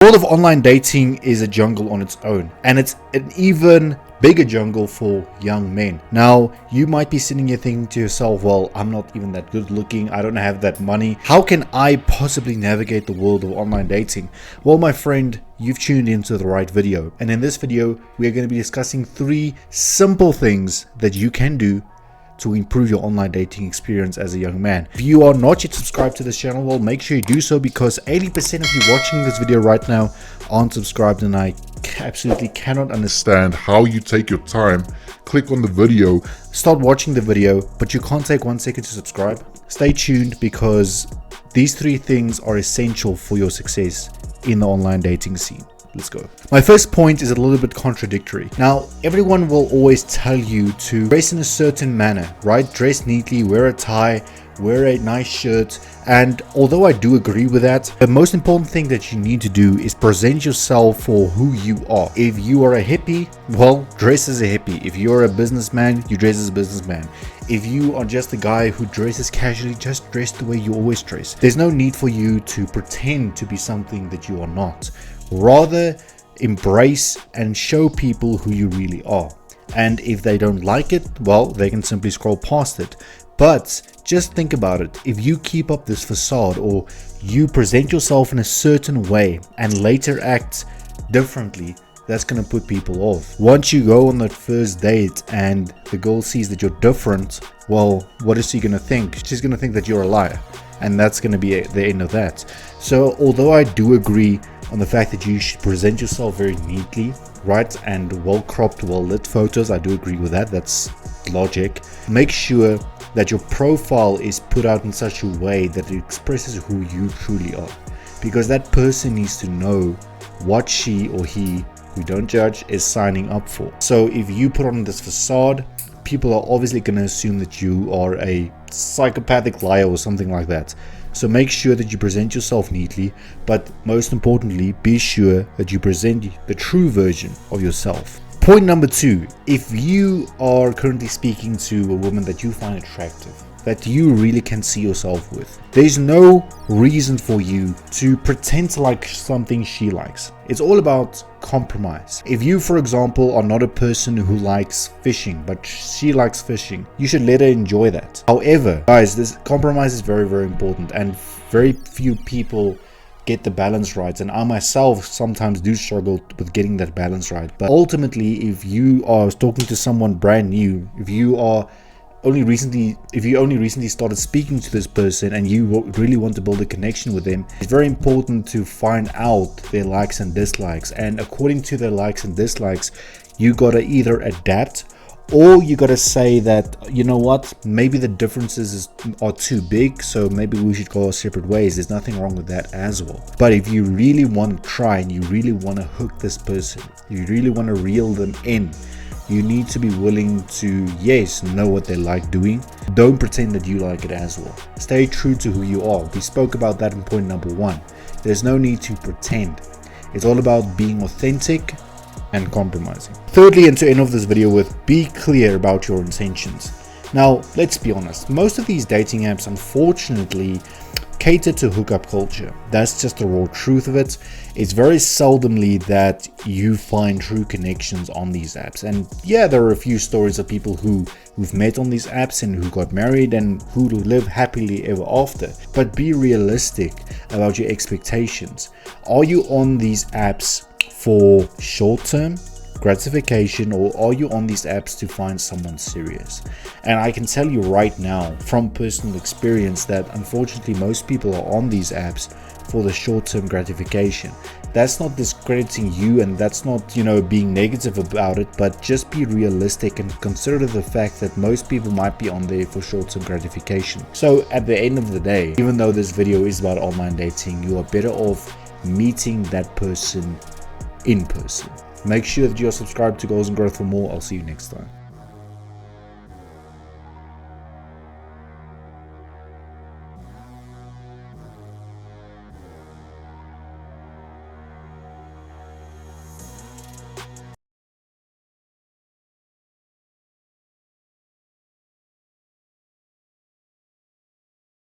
The world of online dating is a jungle on its own, and it's an even bigger jungle for young men. Now, you might be sitting here thinking to yourself, well, I'm not even that good looking, I don't have that money. How can I possibly navigate the world of online dating? Well, my friend, you've tuned into the right video. And in this video, we are going to be discussing 3 simple things that you can do to improve your online dating experience as a young man. If you are not yet subscribed to this channel, well, make sure you do so, because 80% of you watching this video right now aren't subscribed, and I absolutely cannot understand how you take your time, click on the video, start watching the video, but you can't take 1 second to subscribe. Stay tuned, because these 3 things are essential for your success in the online dating scene. Let's go. My first point is a little bit contradictory. Now, everyone will always tell you to dress in a certain manner, right? Dress neatly, wear a tie, wear a nice shirt. And although I do agree with that, the most important thing that you need to do is present yourself for who you are. If you are a hippie, well, dress as a hippie. If you're a businessman, you dress as a businessman. If you are just a guy who dresses casually, just dress the way you always dress. There's no need for you to pretend to be something that you are not. Rather, embrace and show people who you really are. And if they don't like it, well, they can simply scroll past it. But just think about it. If you keep up this facade, or you present yourself in a certain way and later act differently, that's going to put people off. Once you go on that first date and the girl sees that you're different, well, what is she going to think? She's going to think that you're a liar. And that's going to be the end of that. So although I do agree on the fact that you should present yourself very neatly, right, and well cropped, well lit photos, I do agree with that. That's logic. Make sure that your profile is put out in such a way that it expresses who you truly are, because that person needs to know what she or he, we don't judge, is signing up for. So if you put on this facade, people are obviously going to assume that you are a psychopathic liar or something like that. So make sure that you present yourself neatly, but most importantly, be sure that you present the true version of yourself. Point number 2, if you are currently speaking to a woman that you find attractive, that you really can see yourself with, there's no reason for you to pretend to like something she likes. It's all about compromise. If you, for example, are not a person who likes fishing, but she likes fishing, you should let her enjoy that. However, guys, this compromise is very, very important, and very few people get the balance right, and I myself sometimes do struggle with getting that balance right. But ultimately, if you are talking to someone brand new, if you only recently started speaking to this person and you really want to build a connection with them, it's very important to find out their likes and dislikes. And according to their likes and dislikes, you gotta either adapt, or you gotta say that, you know what, maybe the differences are too big, so maybe we should go our separate ways. There's nothing wrong with that as well. But if you really want to try and you really want to hook this person, you really want to reel them in, you need to be willing to, yes, know what they like doing. Don't pretend that you like it as well. Stay true to who you are. We spoke about that in point number 1. There's no need to pretend. It's all about being authentic and compromising. Thirdly, and to end off this video with, be clear about your intentions. Now, let's be honest. Most of these dating apps, unfortunately, cater to hookup culture. That's just the raw truth of it. It's very seldomly that you find true connections on these apps. And yeah, there are a few stories of people who've met on these apps and who got married and who live happily ever after. But be realistic about your expectations. Are you on these apps for short-term gratification, or are you on these apps to find someone serious? And I can tell you right now from personal experience that unfortunately most people are on these apps for the short-term gratification. That's not discrediting you, and that's not, being negative about it, but just be realistic and consider the fact that most people might be on there for short-term gratification. So at the end of the day, even though this video is about online dating, you are better off meeting that person in person. Make sure that you are subscribed to Goals and Growth for more. I'll see you next time.